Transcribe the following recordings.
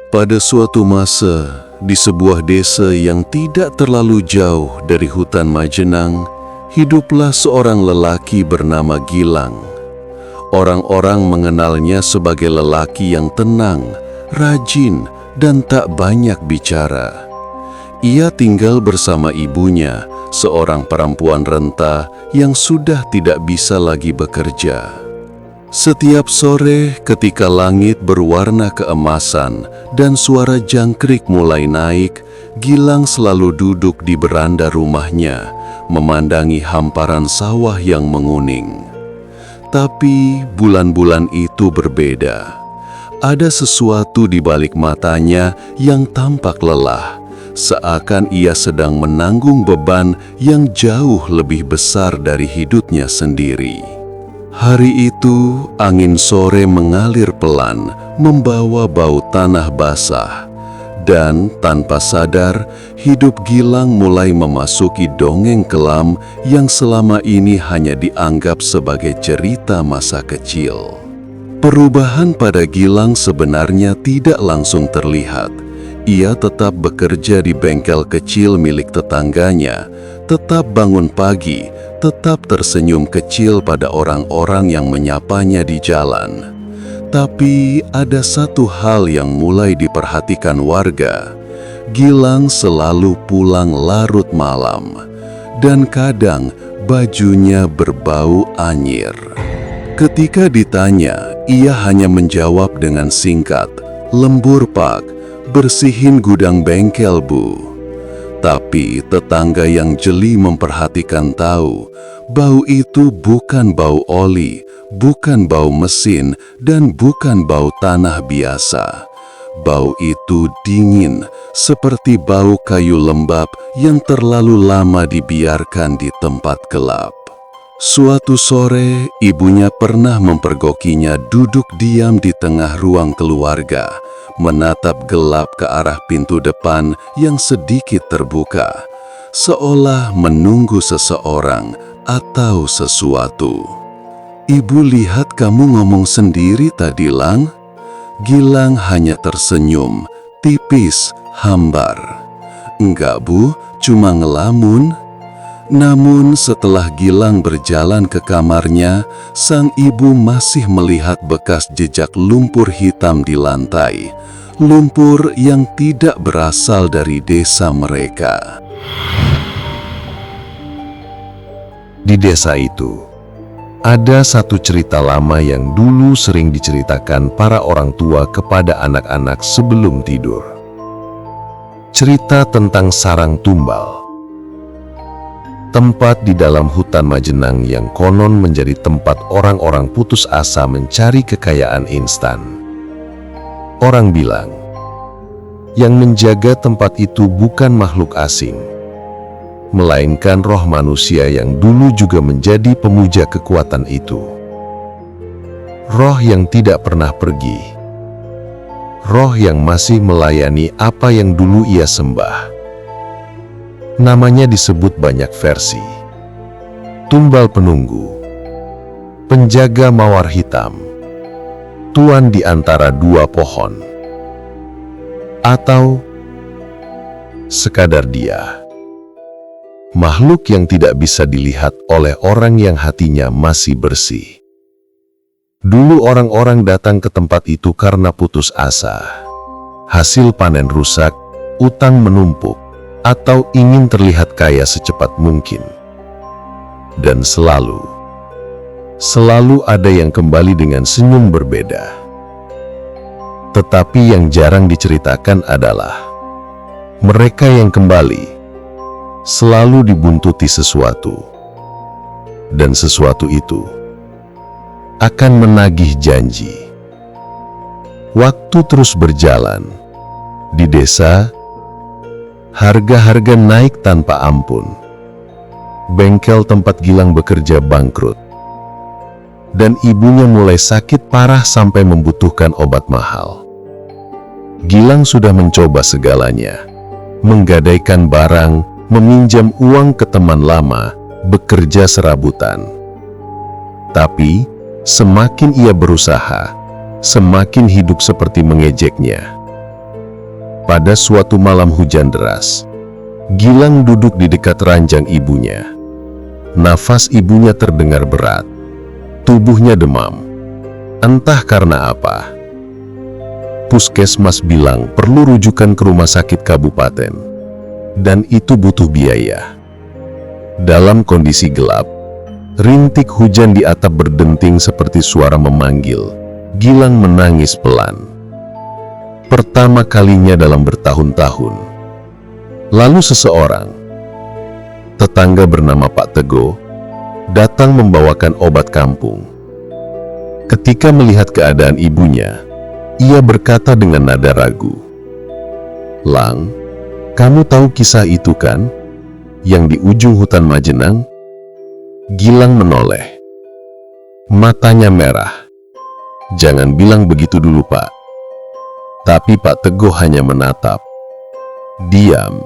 Pada suatu masa, di sebuah desa yang tidak terlalu jauh dari hutan Majenang, hiduplah seorang lelaki bernama Gilang. Orang-orang mengenalnya sebagai lelaki yang tenang, rajin, dan tak banyak bicara. Ia tinggal bersama ibunya, seorang perempuan renta yang sudah tidak bisa lagi bekerja. Setiap sore ketika langit berwarna keemasan dan suara jangkrik mulai naik, Gilang selalu duduk di beranda rumahnya, memandangi hamparan sawah yang menguning. Tapi bulan-bulan itu berbeda. Ada sesuatu di balik matanya yang tampak lelah, seakan ia sedang menanggung beban yang jauh lebih besar dari hidupnya sendiri. Hari itu, angin sore mengalir pelan, membawa bau tanah basah. Dan tanpa sadar, hidup Gilang mulai memasuki dongeng kelam yang selama ini hanya dianggap sebagai cerita masa kecil. Perubahan pada Gilang sebenarnya tidak langsung terlihat. Ia tetap bekerja di bengkel kecil milik tetangganya, tetap bangun pagi, tetap tersenyum kecil pada orang-orang yang menyapanya di jalan. Tapi ada satu hal yang mulai diperhatikan warga. Gilang selalu pulang larut malam, dan kadang bajunya berbau anyir. Ketika ditanya, ia hanya menjawab dengan singkat, "Lembur Pak, bersihin gudang bengkel Bu." Tapi tetangga yang jeli memperhatikan tahu, bau itu bukan bau oli, bukan bau mesin, dan bukan bau tanah biasa. Bau itu dingin, seperti bau kayu lembab yang terlalu lama dibiarkan di tempat gelap. Suatu sore, ibunya pernah mempergokinya duduk diam di tengah ruang keluarga, menatap gelap ke arah pintu depan yang sedikit terbuka, seolah menunggu seseorang atau sesuatu. "Ibu lihat kamu ngomong sendiri tadi, Lang." Gilang hanya tersenyum, tipis, hambar. "Enggak Bu, cuma ngelamun." Namun setelah Gilang berjalan ke kamarnya, sang ibu masih melihat bekas jejak lumpur hitam di lantai. Lumpur yang tidak berasal dari desa mereka. Di desa itu, ada satu cerita lama yang dulu sering diceritakan para orang tua kepada anak-anak sebelum tidur. Cerita tentang sarang tumbal. Tempat di dalam hutan Majenang yang konon menjadi tempat orang-orang putus asa mencari kekayaan instan. Orang bilang, yang menjaga tempat itu bukan makhluk asing, melainkan roh manusia yang dulu juga menjadi pemuja kekuatan itu. Roh yang tidak pernah pergi. Roh yang masih melayani apa yang dulu ia sembah. Namanya disebut banyak versi. Tumbal penunggu, penjaga mawar hitam, tuan di antara dua pohon, atau sekadar dia. Makhluk yang tidak bisa dilihat oleh orang yang hatinya masih bersih. Dulu orang-orang datang ke tempat itu karena putus asa. Hasil panen rusak, utang menumpuk, atau ingin terlihat kaya secepat mungkin. Dan selalu ada yang kembali dengan senyum berbeda. Tetapi yang jarang diceritakan adalah mereka yang kembali selalu dibuntuti sesuatu. Dan sesuatu itu akan menagih janji. Waktu terus berjalan. Di desa, harga-harga naik tanpa ampun. Bengkel tempat Gilang bekerja bangkrut. Dan ibunya mulai sakit parah sampai membutuhkan obat mahal. Gilang sudah mencoba segalanya. Menggadaikan barang, meminjam uang ke teman lama, bekerja serabutan. Tapi, semakin ia berusaha, semakin hidup seperti mengejeknya. Pada suatu malam hujan deras, Gilang duduk di dekat ranjang ibunya. Nafas ibunya terdengar berat. Tubuhnya demam. Entah karena apa. Puskesmas bilang perlu rujukan ke rumah sakit kabupaten. Dan itu butuh biaya. Dalam kondisi gelap, rintik hujan di atap berdenting seperti suara memanggil. Gilang menangis pelan. Pertama kalinya dalam bertahun-tahun. Lalu seseorang, tetangga bernama Pak Teguh, datang membawakan obat kampung. Ketika melihat keadaan ibunya, ia berkata dengan nada ragu, "Lang, kamu tahu kisah itu kan? Yang di ujung hutan Majenang?" Gilang menoleh. Matanya merah. "Jangan bilang begitu dulu, Pak." Tapi Pak Teguh hanya menatap. Diam.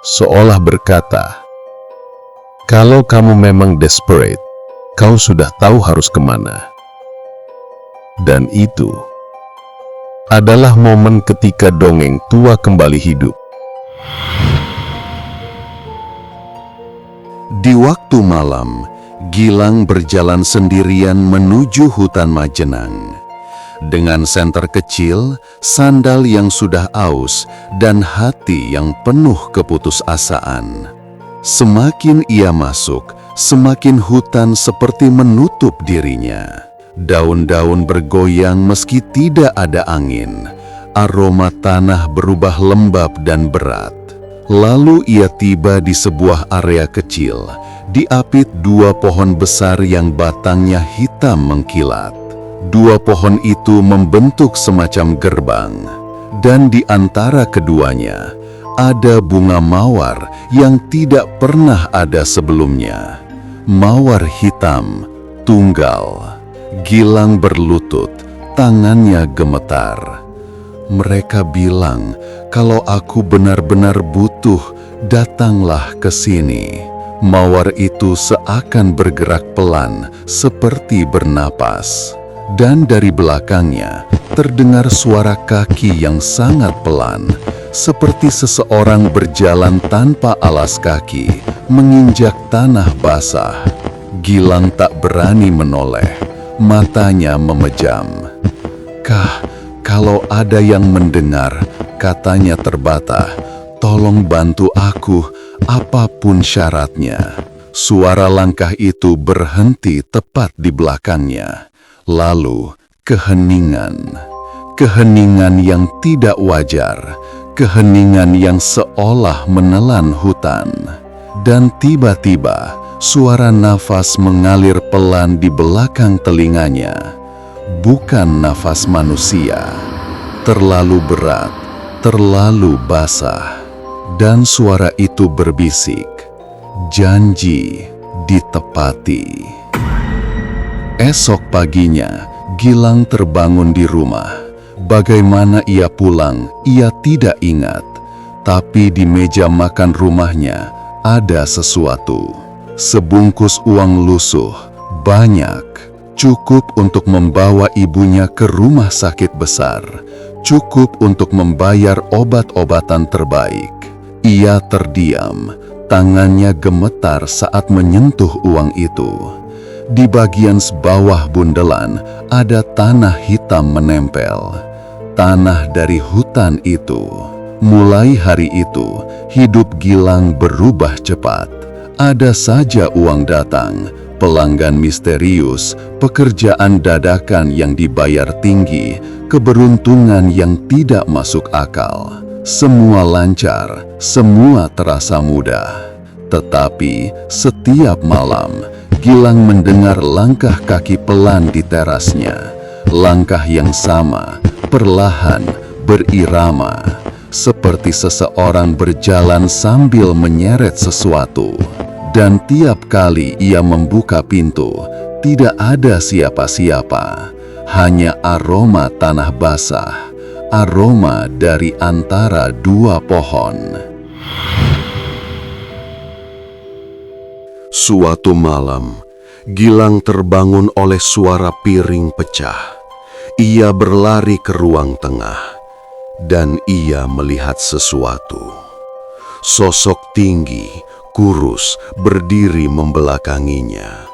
Seolah berkata, "Kalau kamu memang desperate, kau sudah tahu harus kemana." Dan itu adalah momen ketika dongeng tua kembali hidup. Di waktu malam, Gilang berjalan sendirian menuju hutan Majenang. Dengan senter kecil, sandal yang sudah aus, dan hati yang penuh keputusasaan. Semakin ia masuk, semakin hutan seperti menutup dirinya. Daun-daun bergoyang meski tidak ada angin. Aroma tanah berubah lembab dan berat. Lalu ia tiba di sebuah area kecil, diapit dua pohon besar yang batangnya hitam mengkilat. Dua pohon itu membentuk semacam gerbang, dan di antara keduanya ada bunga mawar yang tidak pernah ada sebelumnya. Mawar hitam, tunggal. Gilang berlutut, tangannya gemetar. Mereka bilang, "Kalau aku benar-benar butuh, datanglah ke sini." Mawar itu seakan bergerak pelan, seperti bernapas. Dan dari belakangnya terdengar suara kaki yang sangat pelan, seperti seseorang berjalan tanpa alas kaki, menginjak tanah basah. Gilang tak berani menoleh, matanya memejam. Kalau ada yang mendengar," katanya terbata, "tolong bantu aku, apapun syaratnya." Suara langkah itu berhenti tepat di belakangnya. Lalu keheningan. Keheningan yang tidak wajar. Keheningan yang seolah menelan hutan. Dan tiba-tiba suara nafas mengalir pelan di belakang telinganya. Bukan nafas manusia. Terlalu berat, terlalu basah. Dan suara itu berbisik, "Janji ditepati." Esok paginya, Gilang terbangun di rumah. Bagaimana ia pulang, ia tidak ingat. Tapi di meja makan rumahnya ada sesuatu. Sebungkus uang lusuh, banyak. Cukup untuk membawa ibunya ke rumah sakit besar. Cukup untuk membayar obat-obatan terbaik. Ia terdiam, tangannya gemetar saat menyentuh uang itu. Di bagian bawah bundelan ada tanah hitam menempel. Tanah dari hutan itu. Mulai hari itu, hidup Gilang berubah cepat. Ada saja uang datang, pelanggan misterius, pekerjaan dadakan yang dibayar tinggi, keberuntungan yang tidak masuk akal. Semua lancar, semua terasa mudah. Tetapi setiap malam, Gilang mendengar langkah kaki pelan di terasnya. Langkah yang sama, perlahan, berirama. Seperti seseorang berjalan sambil menyeret sesuatu. Dan tiap kali ia membuka pintu, tidak ada siapa-siapa. Hanya aroma tanah basah. Aroma dari antara dua pohon. Suatu malam, Gilang terbangun oleh suara piring pecah. Ia berlari ke ruang tengah. dan ia melihat sesuatu. Sosok tinggi, kurus, berdiri membelakanginya.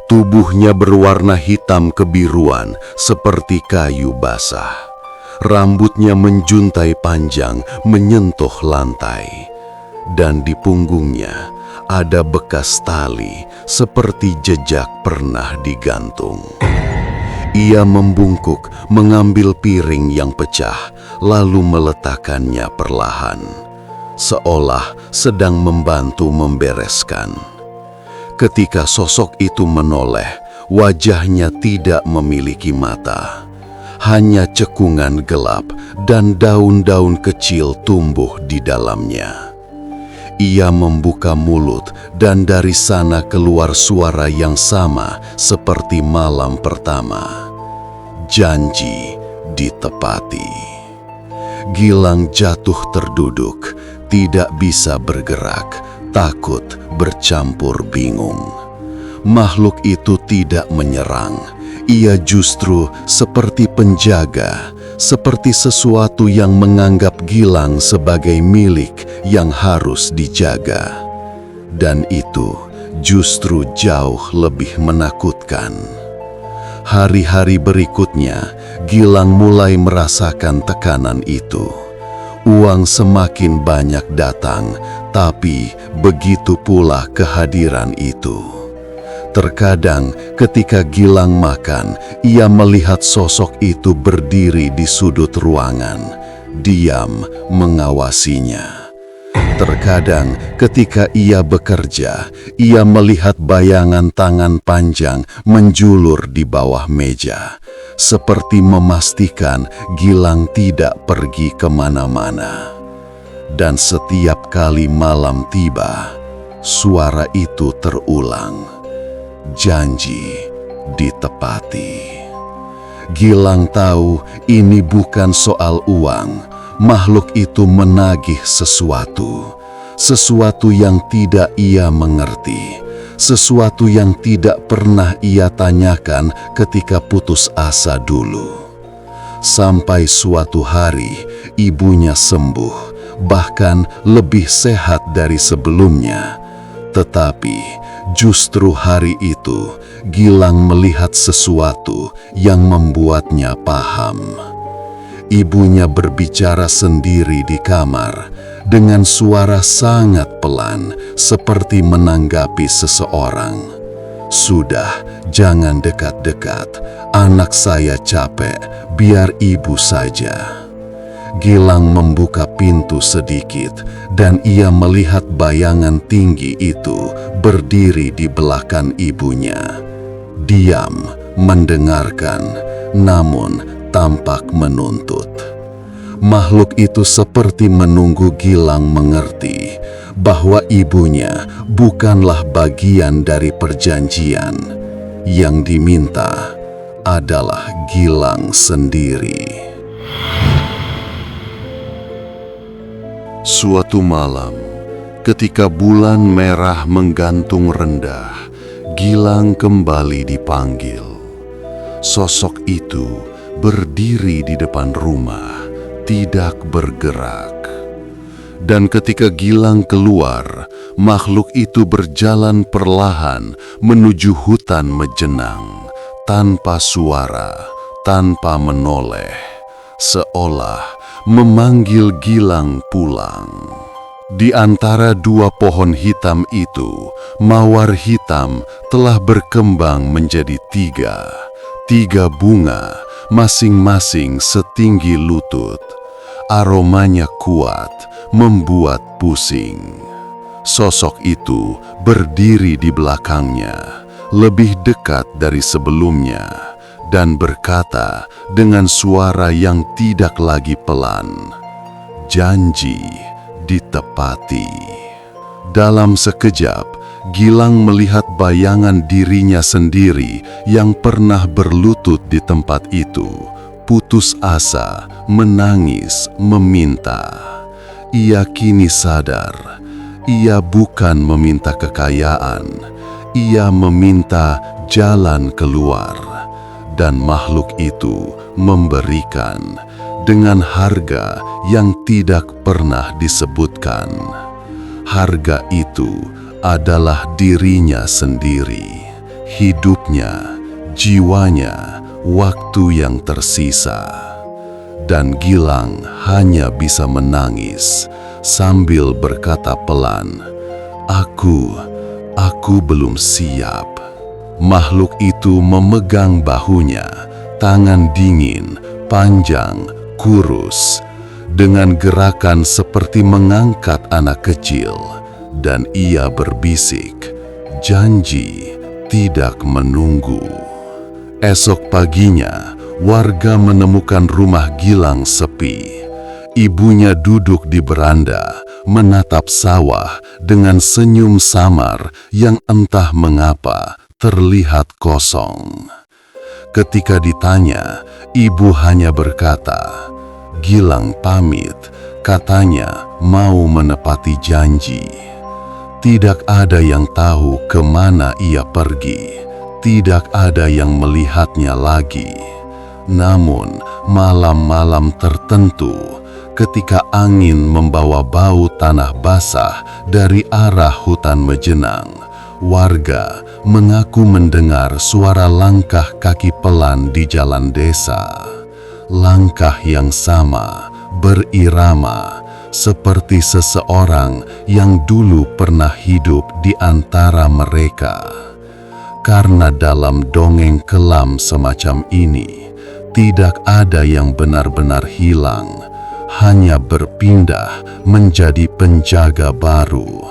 Tubuhnya berwarna hitam kebiruan seperti kayu basah. Rambutnya menjuntai panjang menyentuh lantai. Dan di punggungnya ada bekas tali seperti jejak pernah digantung. Ia membungkuk mengambil piring yang pecah lalu meletakkannya perlahan, seolah sedang membantu membereskan. Ketika sosok itu menoleh, wajahnya tidak memiliki mata. Hanya cekungan gelap dan daun-daun kecil tumbuh di dalamnya. Ia membuka mulut dan dari sana keluar suara yang sama seperti malam pertama. Janji ditepati. Gilang jatuh terduduk, tidak bisa bergerak, takut, bercampur bingung. Makhluk itu tidak menyerang. Ia justru seperti penjaga, seperti sesuatu yang menganggap Gilang sebagai milik yang harus dijaga. Dan itu justru jauh lebih menakutkan. Hari-hari berikutnya, Gilang mulai merasakan tekanan itu. Uang semakin banyak datang, tapi begitu pula kehadiran itu. Terkadang ketika Gilang makan, ia melihat sosok itu berdiri di sudut ruangan, diam mengawasinya. Terkadang ketika ia bekerja, ia melihat bayangan tangan panjang menjulur di bawah meja, seperti memastikan Gilang tidak pergi kemana-mana. Dan setiap kali malam tiba, suara itu terulang. Janji ditepati. Gilang tahu ini bukan soal uang. Makhluk itu menagih sesuatu yang tidak ia mengerti, sesuatu yang tidak pernah ia tanyakan ketika putus asa dulu. Sampai suatu hari, ibunya sembuh, bahkan lebih sehat dari sebelumnya. Tetapi justru hari itu, Gilang melihat sesuatu yang membuatnya paham. Ibunya berbicara sendiri di kamar dengan suara sangat pelan, seperti menanggapi seseorang. "Sudah, jangan dekat-dekat. Anak saya capek, biar ibu saja." Gilang membuka pintu sedikit dan ia melihat bayangan tinggi itu berdiri di belakang ibunya. Diam, mendengarkan, namun tampak menuntut. Makhluk itu seperti menunggu Gilang mengerti bahwa ibunya bukanlah bagian dari perjanjian. Yang diminta adalah Gilang sendiri. Suatu malam, ketika bulan merah menggantung rendah, Gilang kembali dipanggil. Sosok itu berdiri di depan rumah, tidak bergerak. Dan ketika Gilang keluar, makhluk itu berjalan perlahan menuju hutan Mejenang, tanpa suara, tanpa menoleh, seolah memanggil Gilang pulang. Di antara dua pohon hitam itu, mawar hitam telah berkembang menjadi tiga bunga, masing-masing setinggi lutut. Aromanya kuat, membuat pusing. Sosok itu berdiri di belakangnya, lebih dekat dari sebelumnya, dan berkata dengan suara yang tidak lagi pelan, "Janji ditepati." Dalam sekejap, Gilang melihat bayangan dirinya sendiri yang pernah berlutut di tempat itu, putus asa, menangis, meminta. Ia kini sadar, ia bukan meminta kekayaan, ia meminta jalan keluar. Dan makhluk itu memberikan, dengan harga yang tidak pernah disebutkan. Harga itu adalah dirinya sendiri, hidupnya, jiwanya, waktu yang tersisa. Dan Gilang hanya bisa menangis sambil berkata pelan, Aku belum siap." Makhluk itu memegang bahunya, tangan dingin, panjang, kurus, dengan gerakan seperti mengangkat anak kecil, dan ia berbisik, "Janji tidak menunggu." Esok paginya, warga menemukan rumah Gilang sepi. Ibunya duduk di beranda, menatap sawah dengan senyum samar yang entah mengapa terlihat kosong. Ketika ditanya, ibu hanya berkata, "Gilang pamit, katanya mau menepati janji." Tidak ada yang tahu kemana ia pergi, tidak ada yang melihatnya lagi. Namun, malam-malam tertentu, ketika angin membawa bau tanah basah dari arah hutan Mejenang, warga mengaku mendengar suara langkah kaki pelan di jalan desa. Langkah yang sama, berirama, seperti seseorang yang dulu pernah hidup di antara mereka. Karena dalam dongeng kelam semacam ini, tidak ada yang benar-benar hilang, hanya berpindah menjadi penjaga baru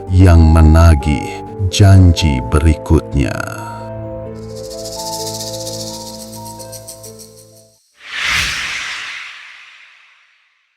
yang menagih janji berikutnya.